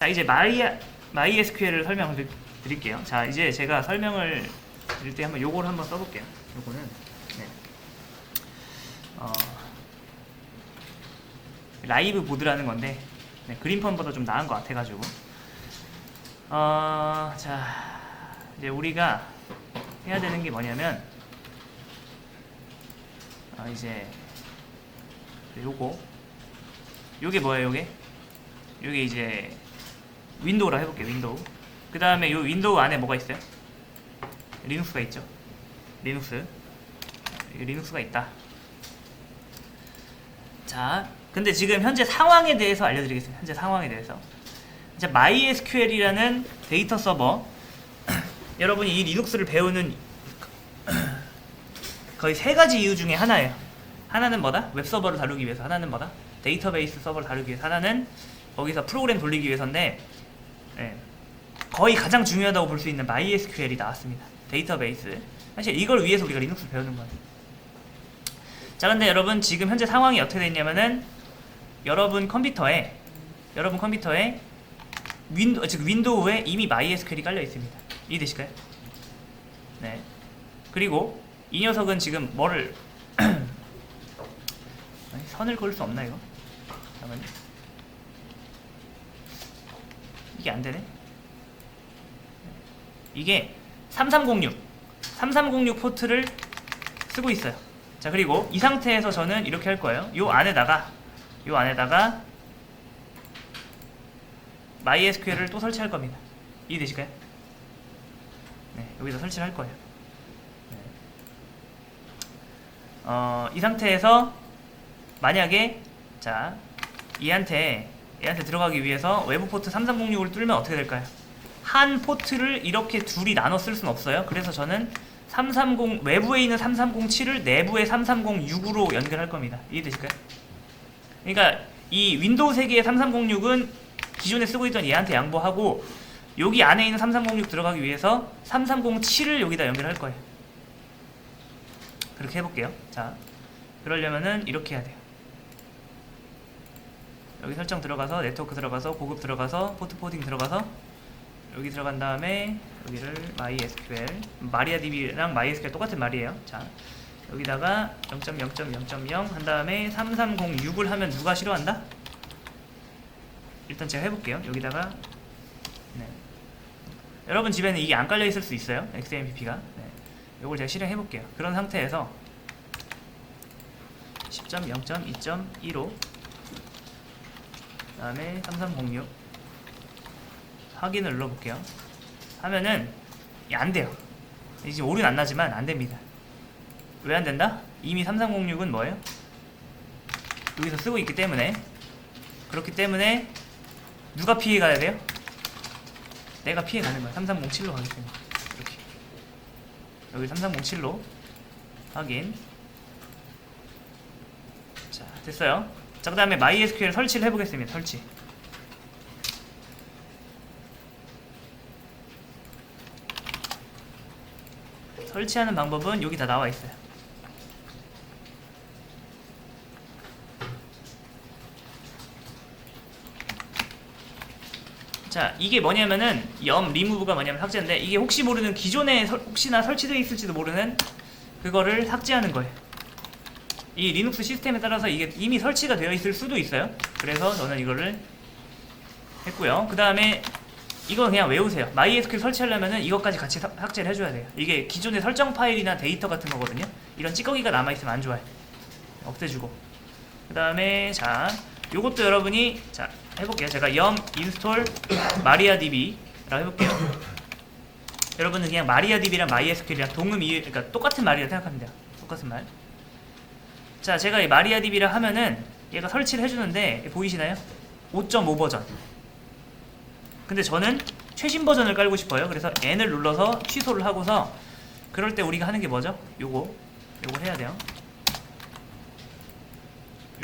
자, 이제 MySQL을 설명을 드릴게요. 자, 이제 제가 설명을 드릴 때 한번 요거를 한번 써볼게요. 요거는 네. 라이브 보드라는 건데 네, 그림폰보다 좀 나은 것 같아가지고 자, 이제 우리가 해야 되는 게 뭐냐면 이제 요게 뭐예요? 요게 이제 윈도우라 해볼게요. 윈도우. 그 다음에 요 윈도우 안에 뭐가 있어요? 리눅스가 있죠. 리눅스가 있다. 자, 근데 지금 현재 상황에 대해서 알려드리겠습니다. 현재 상황에 대해서. 자, MySQL이라는 데이터 서버. 여러분이 이 리눅스를 배우는 거의 세 가지 이유 중에 하나예요. 하나는 뭐다? 웹서버를 다루기 위해서. 하나는 뭐다? 데이터베이스 서버를 다루기 위해서. 하나는 거기서 프로그램 돌리기 위해서인데 네, 거의 가장 중요하다고 볼 수 있는 MySQL이 나왔습니다. 데이터베이스. 사실 이걸 위해서 우리가 리눅스를 배우는 거예요. 자, 근데 여러분 지금 현재 상황이 어떻게 됐냐면은 여러분 컴퓨터에 윈도우에 이미 MySQL이 깔려 있습니다. 이해되실까요? 네. 그리고 이 녀석은 지금 뭐를 선을 그을 수 없나 이거? 잠깐만요. 이게 안 되네. 이게 3306 포트를 쓰고 있어요. 자, 그리고 이 상태에서 저는 이렇게 할 거예요. 요 안에다가 MySQL을 또 설치할 겁니다. 이해되실까요? 네, 여기다 설치를 할 거예요. 네. 이 상태에서 만약에 자, 얘한테 들어가기 위해서 외부 포트 3306을 뚫으면 어떻게 될까요? 한 포트를 이렇게 둘이 나눠 쓸 수는 없어요. 그래서 저는 외부에 있는 3307을 내부의 3306으로 연결할 겁니다. 이해되실까요? 그러니까 이 윈도우 세계의 3306은 기존에 쓰고 있던 얘한테 양보하고 여기 안에 있는 3306 들어가기 위해서 3307을 여기다 연결할 거예요. 그렇게 해볼게요. 자, 그러려면은 이렇게 해야 돼요. 여기 설정 들어가서 네트워크 들어가서 고급 들어가서 포트 포딩 들어가서 여기 들어간 다음에 여기를 MySQL 마리아DB랑 MySQL 똑같은 말이에요. 자, 여기다가 0.0.0.0 한 다음에 3306을 하면 누가 싫어한다? 일단 제가 해볼게요. 여기다가 네. 여러분 집에는 이게 안 깔려 있을 수 있어요. XMPP가. 네. 요걸 제가 실행해 볼게요. 그런 상태에서 10.0.2.15 그 다음에 3306 확인을 눌러볼게요. 하면은 안 돼요. 지금 오류는 안 나지만 안 됩니다. 왜 안 된다? 이미 3306은 뭐예요? 여기서 쓰고 있기 때문에. 그렇기 때문에 누가 피해가야 돼요? 내가 피해가는 거야. 3307로 가기 때문에. 이렇게 여기 3307로 확인. 자, 됐어요. 자, 그 다음에 MySQL 설치를 해보겠습니다. 설치하는 방법은 여기 다 나와 있어요. 자, 이게 뭐냐면은 리무브가 뭐냐면 삭제인데 이게 혹시 모르는 기존에 혹시나 설치되어 있을지도 모르는 그거를 삭제하는 거예요. 이 리눅스 시스템에 따라서 이게 이미 설치가 되어 있을 수도 있어요. 그래서 저는 이거를 했고요. 그 다음에 이건 그냥 외우세요. MySQL 설치하려면은 이것까지 같이 삭제를 해줘야 돼요. 이게 기존의 설정 파일이나 데이터 같은 거거든요. 이런 찌꺼기가 남아있으면 안 좋아요. 없애주고. 그 다음에 자, 요것도 여러분이 자 해볼게요. 제가 yum install mariadb라고 해볼게요. 여러분은 그냥 mariadb랑 MySQL이랑 그러니까 똑같은 말이라 생각하면 돼요. 똑같은 말. 자, 제가 이 mariadb랑 하면은 얘가 설치를 해주는데 보이시나요? 5.5 버전. 근데 저는 최신 버전을 깔고 싶어요. 그래서 N을 눌러서 취소를 하고서 그럴 때 우리가 하는 게 뭐죠? 요걸 해야 돼요.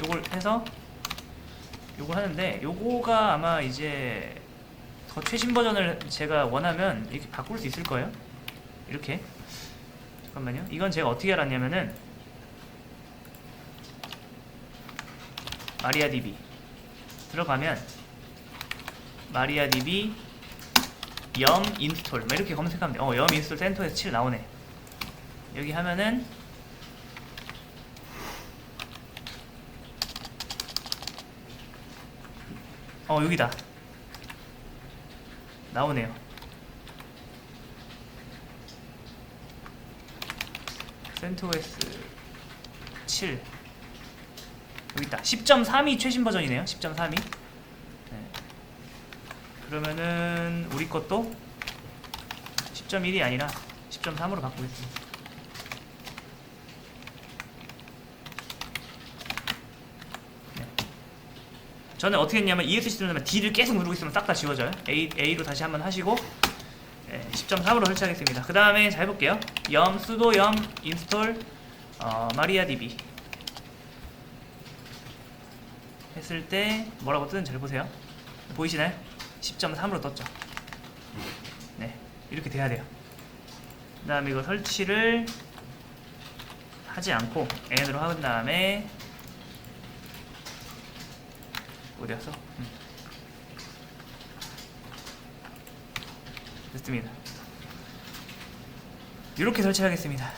요걸 해서 요걸 하는데 요거가 아마 이제 더 최신 버전을 제가 원하면 이렇게 바꿀 수 있을 거예요. 이렇게. 잠깐만요. 이건 제가 어떻게 알았냐면은 MariaDB 들어가면 mariadb yum install 뭐 이렇게 검색하면 돼. yum install 센터에서 7 나오네. 여기 하면은 여기다 나오네요. CentOS 7 여기 있다. 10.3이 최신 버전이네요. 10.3이. 네. 그러면은 우리 것도 10.1이 아니라 10.3으로 바꾸겠습니다. 네. 저는 어떻게 했냐면 ESC 누르면 D를 계속 누르고 있으면 싹 다 지워져요. A로 다시 한번 하시고 10.3으로 설치하겠습니다. 그 다음에 자 해볼게요. yum sudo yum install mariadb 했을 때 뭐라고 뜨는지 잘 보세요. 보이시나요? 10.3으로 떴죠. 네, 이렇게 돼야 돼요. 그 다음에 이거 설치를 하지 않고 n으로 한 다음에 어디였어? 됐습니다. 이렇게 설치하겠습니다.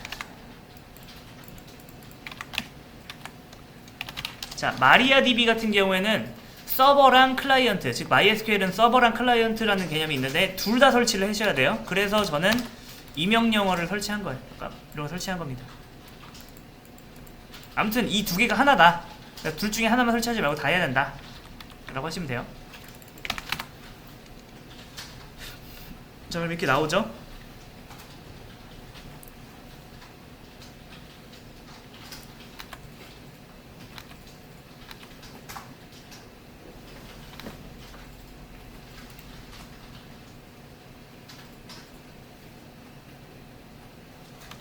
자, 마리아DB 같은 경우에는 서버랑 클라이언트, 즉 MySQL은 서버랑 클라이언트라는 개념이 있는데 둘 다 설치를 하셔야 돼요. 그래서 저는 이명령어를 설치한 거예요. 그러니까 이런 거 설치한 겁니다. 아무튼 이 두 개가 하나다. 그러니까 둘 중에 하나만 설치하지 말고 다 해야 된다 라고 하시면 돼요. 자, 그럼 이렇게 나오죠?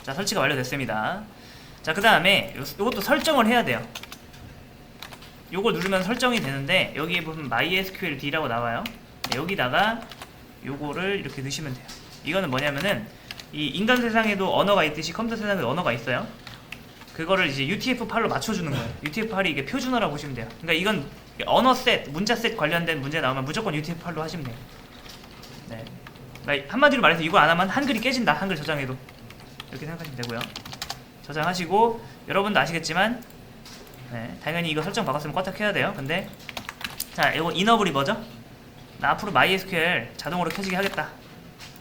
자, 설치가 완료됐습니다. 자, 그 다음에 요것도 설정을 해야 돼요. 요걸 누르면 설정이 되는데 여기에 보면 MySQLD라고 나와요. 네, 여기다가 요거를 이렇게 넣으시면 돼요. 이거는 뭐냐면은 이 인간 세상에도 언어가 있듯이 컴퓨터 세상에도 언어가 있어요. 그거를 이제 UTF-8로 맞춰주는 거예요. UTF-8이 이게 표준어라고 보시면 돼요. 그러니까 이건 언어 셋, 문자 셋 관련된 문제 나오면 무조건 UTF-8로 하시면 돼요. 네. 그러니까 한마디로 말해서 이거 안 하면 한글이 깨진다. 한글 저장해도. 이렇게 생각하시면 되고요. 저장하시고 여러분도 아시겠지만 네, 당연히 이거 설정 바꿨으면 껐다 켜야 돼요. 근데 자, 이거 이너블이 뭐죠? 나 앞으로 MySQL 자동으로 켜지게 하겠다.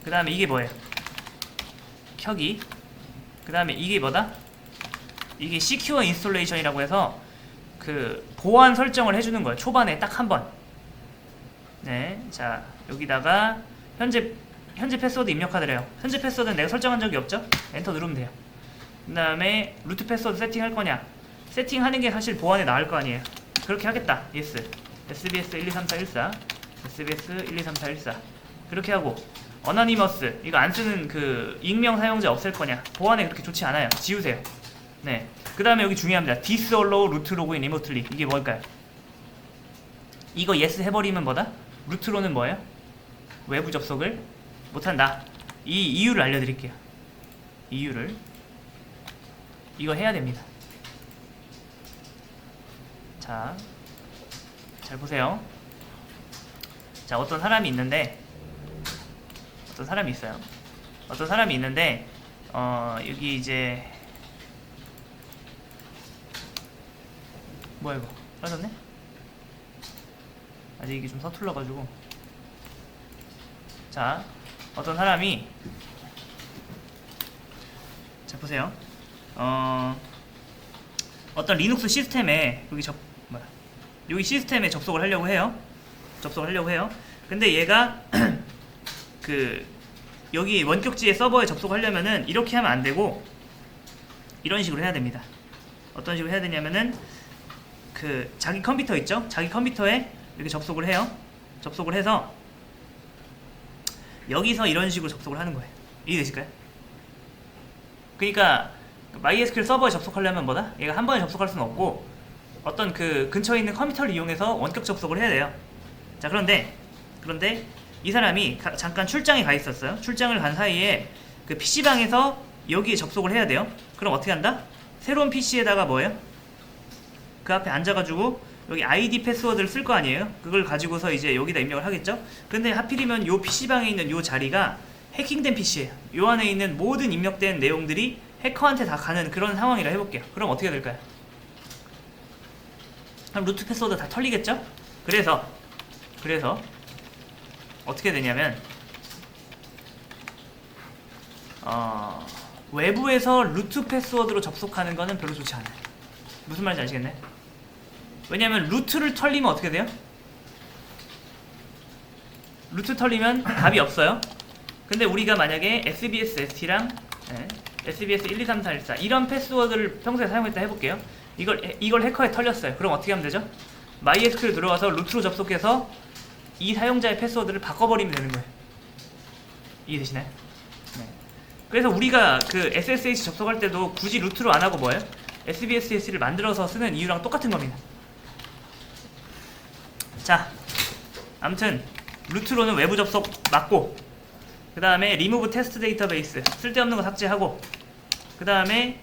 그 다음에 이게 뭐예요? 켜기. 그 다음에 이게 뭐다? 이게 Secure Installation이라고 해서 그 보안 설정을 해주는 거예요. 초반에 딱 한 번. 네, 자 여기다가 현재 패스워드 입력하더래요. 현재 패스워드는 내가 설정한 적이 없죠? 엔터 누르면 돼요. 그 다음에 루트 패스워드 세팅할 거냐? 세팅하는 게 사실 보안에 나을 거 아니에요. 그렇게 하겠다. yes. SBS 123414 SBS 123414 그렇게 하고 어나니머스 이거 안 쓰는 그 익명 사용자 없앨 거냐? 보안에 그렇게 좋지 않아요. 지우세요. 네. 그 다음에 여기 중요합니다. disallow root login remotely 이게 뭘까요? 이거 yes 해버리면 뭐다? 루트로는 뭐예요? 외부 접속을 못한다. 이 이유를 알려드릴게요. 이유를 이거 해야 됩니다. 자, 잘 보세요. 자, 어떤 사람이 있는데 여기 이제 뭐야 이거 빠졌네? 아직 이게 좀 서툴러가지고. 자, 어떤 사람이 자 보세요. 어떤 리눅스 시스템에 여기 시스템에 접속을 하려고 해요. 근데 얘가 그 여기 원격지의 서버에 접속하려면은 이렇게 하면 안 되고 이런 식으로 해야 됩니다. 어떤 식으로 해야 되냐면은 그 자기 컴퓨터 있죠? 자기 컴퓨터에 이렇게 접속을 해요. 접속을 해서 여기서 이런 식으로 접속을 하는 거예요. 이해되실까요? 그러니까 MySQL 서버에 접속하려면 뭐다? 얘가 한 번에 접속할 수는 없고 어떤 그 근처에 있는 컴퓨터를 이용해서 원격 접속을 해야 돼요. 자, 그런데 이 사람이 잠깐 출장에 가 있었어요. 출장을 간 사이에 그 PC방에서 여기에 접속을 해야 돼요. 그럼 어떻게 한다? 새로운 PC에다가 뭐예요? 그 앞에 앉아가지고 여기 아이디 패스워드를 쓸 거 아니에요? 그걸 가지고서 이제 여기다 입력을 하겠죠? 근데 하필이면 요 PC방에 있는 요 자리가 해킹된 PC예요. 요 안에 있는 모든 입력된 내용들이 해커한테 다 가는 그런 상황이라 해볼게요. 그럼 어떻게 될까요? 그럼 루트 패스워드 다 털리겠죠? 그래서 어떻게 되냐면 외부에서 루트 패스워드로 접속하는 거는 별로 좋지 않아요. 무슨 말인지 아시겠네? 왜냐면 루트를 털리면 어떻게 돼요? 루트 털리면 답이 없어요. 근데 우리가 만약에 SBS ST랑 SBS 12344 이런 패스워드를 평소에 사용했다 해볼게요. 이걸 해커에 털렸어요. 그럼 어떻게 하면 되죠? MySQL 들어와서 루트로 접속해서 이 사용자의 패스워드를 바꿔버리면 되는 거예요. 이해되시나요? 네. 그래서 우리가 그 SSH 접속할 때도 굳이 루트로 안 하고 뭐예요? SBSS를 만들어서 쓰는 이유랑 똑같은 겁니다. 자, 아무튼 루트로는 외부 접속 막고, 그 다음에 remove test database 쓸데없는 거 삭제하고, 그 다음에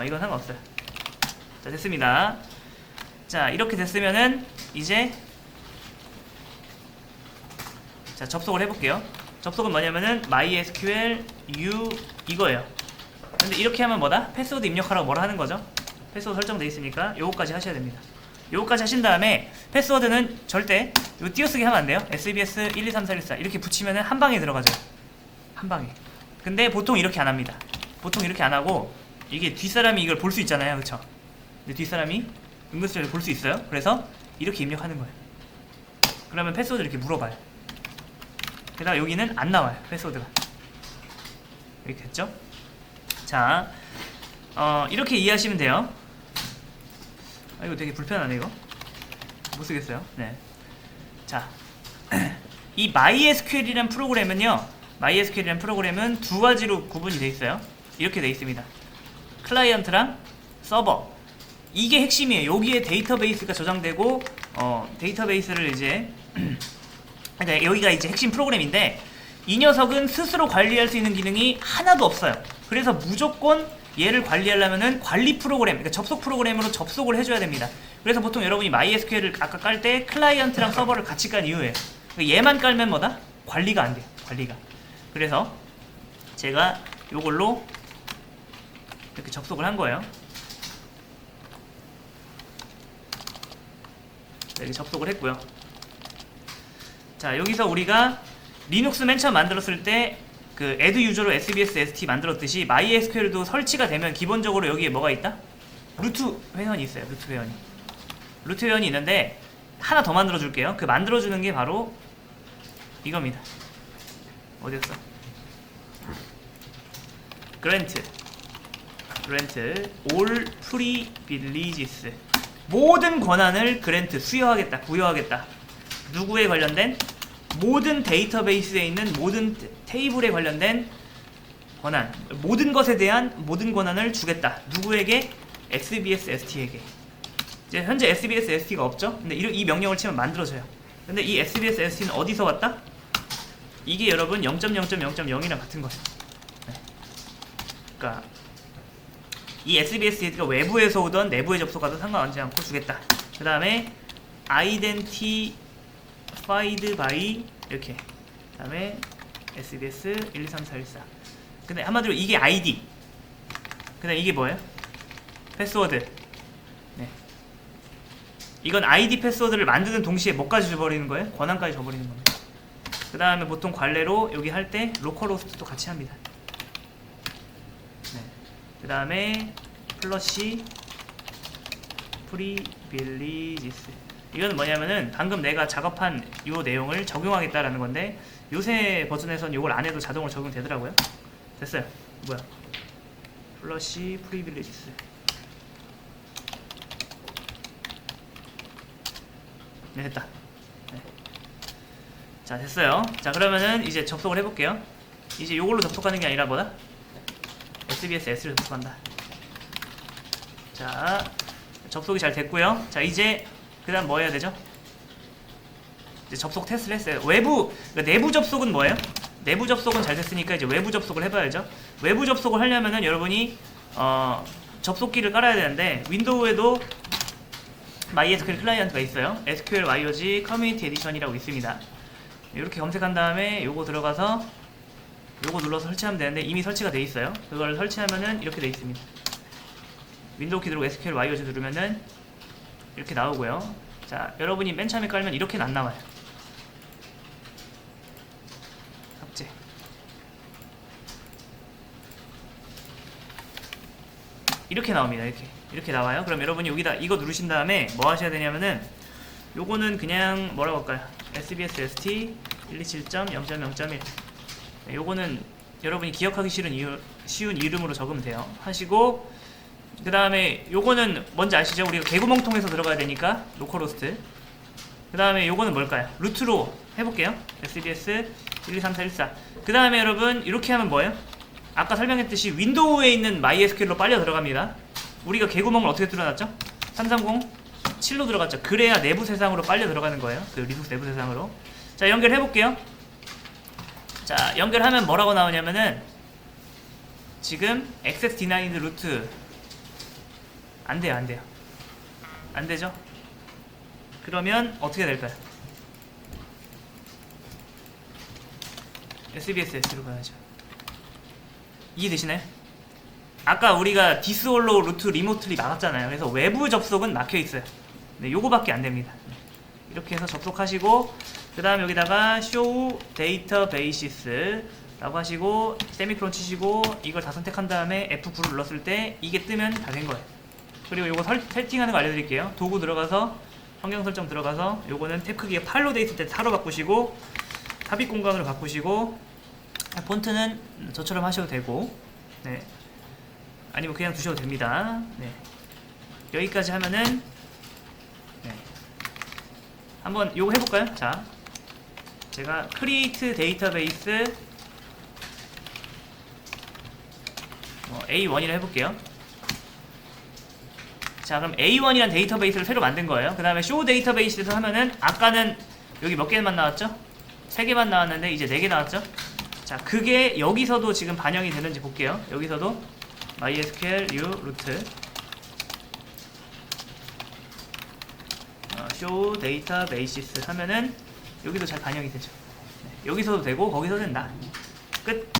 이건 상관없어요. 자, 됐습니다. 자, 이렇게 됐으면은 이제 자, 접속을 해볼게요. 접속은 뭐냐면은 MySQL U 이거예요. 근데 이렇게 하면 뭐다? 패스워드 입력하라고 뭐라 하는 거죠? 패스워드 설정돼 있으니까 요거까지 하셔야 됩니다. 요거까지 하신 다음에 패스워드는 절대 요 띄어쓰기 하면 안 돼요. SBS 123414 이렇게 붙이면은 한 방에 들어가죠. 한 방에. 근데 보통 이렇게 안 합니다. 보통 이렇게 안 하고 이게 뒷사람이 이걸 볼 수 있잖아요. 그쵸? 근데 뒷사람이 은근슬쩍 볼 수 있어요. 그래서 이렇게 입력하는 거예요. 그러면 패스워드 이렇게 물어봐요. 게다가 여기는 안 나와요. 패스워드가. 이렇게 됐죠? 자, 이렇게 이해하시면 돼요. 이거 되게 불편하네 이거. 못 쓰겠어요. 네. 자, 이 MySQL이란 프로그램은요. MySQL이란 프로그램은 두 가지로 구분이 되어 있어요. 이렇게 되어 있습니다. 클라이언트랑 서버. 이게 핵심이에요. 여기에 데이터베이스가 저장되고 데이터베이스를 이제 그러니까 여기가 이제 핵심 프로그램인데 이 녀석은 스스로 관리할 수 있는 기능이 하나도 없어요. 그래서 무조건 얘를 관리하려면은 관리 프로그램, 그러니까 접속 프로그램으로 접속을 해줘야 됩니다. 그래서 보통 여러분이 MySQL을 아까 깔 때 클라이언트랑 서버를 같이 깐 이유예요. 그러니까 얘만 깔면 뭐다? 관리가 안 돼요. 관리가. 그래서 제가 요걸로 이렇게 접속을 한 거예요. 이렇게 접속을 했고요. 자, 여기서 우리가 리눅스 맨 처음 만들었을 때 그 add 유저로 SBS ST 만들었듯이 MySQL도 설치가 되면 기본적으로 여기에 뭐가 있다? 루트 회원이 있어요. 루트 회원이 있는데 하나 더 만들어 줄게요. 그 만들어 주는 게 바로 이겁니다. 어디였어? grant all privileges 모든 권한을 grant 수여하겠다, 부여하겠다. 누구에 관련된? 모든 데이터베이스에 있는 모든 테이블에 관련된 권한, 모든 것에 대한 모든 권한을 주겠다. 누구에게? SBS ST에게. 이제 현재 SBS ST가 없죠? 근데 이 명령을 치면 만들어져요. 근데 이 SBS ST는 어디서 왔다? 이게 여러분 0.0.0.0이랑 같은 거예요. 네. 그러니까 이 SBS ST가 외부에서 오던 내부에 접속하든 상관하지 않고 주겠다. 그 다음에 identified by 이렇게. 그 다음에 SBS 123414. 근데 한마디로 이게 ID. 그 다음에 이게 뭐예요? 패스워드. 네. 이건 ID 패스워드를 만드는 동시에 뭐까지 줘버리는 거예요? 권한까지 줘버리는 겁니다. 그 다음에 보통 관례로 여기 할 때 로컬호스트도 같이 합니다. 네. 그 다음에 플러시 프리빌리지스. 이건 뭐냐면은 방금 내가 작업한 요 내용을 적용하겠다라는 건데 요새 버전에선 요걸 안 해도 자동으로 적용되더라고요. 됐어요. 뭐야? 플러시 프리빌리지스. 네, 됐다. 네. 자, 됐어요. 자, 그러면은 이제 접속을 해볼게요. 이제 요걸로 접속하는 게 아니라 뭐다? SBS S를 접속한다. 자, 접속이 잘 됐고요. 자, 이제 그 다음 뭐 해야 되죠? 이제 접속 테스트를 했어요. 그러니까 내부 접속은 뭐예요? 내부 접속은 잘 됐으니까 이제 외부 접속을 해봐야죠. 외부 접속을 하려면은 여러분이 접속기를 깔아야 되는데 윈도우에도 MySQL 클라이언트가 있어요. SQL YOG 커뮤니티 에디션이라고 있습니다. 이렇게 검색한 다음에 요거 들어가서 요거 눌러서 설치하면 되는데 이미 설치가 돼 있어요. 그걸 설치하면은 이렇게 돼 있습니다. 윈도우 키 누르고 SQL YOG 누르면은 이렇게 나오고요. 자, 여러분이 맨 처음에 깔면 이렇게는 안 나와요. 삭제. 이렇게 나옵니다. 이렇게 나와요. 그럼 여러분이 여기다 이거 누르신 다음에 뭐 하셔야 되냐면은 요거는 그냥 뭐라고 할까요? SBS ST 127.0.0.1 요거는 여러분이 기억하기 쉬운 이름으로 적으면 돼요. 하시고 그 다음에 요거는 뭔지 아시죠? 우리가 개구멍 통해서 들어가야 되니까 로컬호스트. 그 다음에 요거는 뭘까요? 루트로 해볼게요. SBS 123414. 그 다음에 여러분 이렇게 하면 뭐예요? 아까 설명했듯이 윈도우에 있는 MySQL로 빨려 들어갑니다. 우리가 개구멍을 어떻게 뚫어놨죠? 330-7로 들어갔죠. 그래야 내부 세상으로 빨려 들어가는 거예요. 그 리눅스 내부 세상으로. 자, 연결해볼게요. 자, 연결하면 뭐라고 나오냐면은 지금 access denied root 안돼요. 안되죠? 그러면 어떻게 될까요? SBSS로 가야죠. 이해되시나요? 아까 우리가 디스홀로 루트 리모틀리 막았잖아요. 그래서 외부 접속은 막혀있어요. 네, 요거밖에 안됩니다. 이렇게 해서 접속하시고 그 다음 여기다가 show databases 라고 하시고 세미콜론 치시고 이걸 다 선택한 다음에 F9를 눌렀을 때 이게 뜨면 다 된 거예요. 그리고 요거 세팅하는 거 알려드릴게요. 도구 들어가서 환경 설정 들어가서 요거는 탭 크기가 8로 돼 있을 때 4로 바꾸시고 삽입 공간으로 바꾸시고 폰트는 저처럼 하셔도 되고 네. 아니면 그냥 두셔도 됩니다. 네. 여기까지 하면은 네. 한번 요거 해볼까요? 자, 제가 create database A1이라 해볼게요. 자, 그럼 A1이란 데이터베이스를 새로 만든 거예요. 그 다음에 show database에서 하면은 아까는 여기 몇 개만 나왔죠? 3개만 나왔는데 이제 4개 나왔죠? 자, 그게 여기서도 지금 반영이 되는지 볼게요. 여기서도 MySQL U root show databases 하면은 여기도 잘 반영이 되죠. 네, 여기서도 되고 거기서 된다. 끝.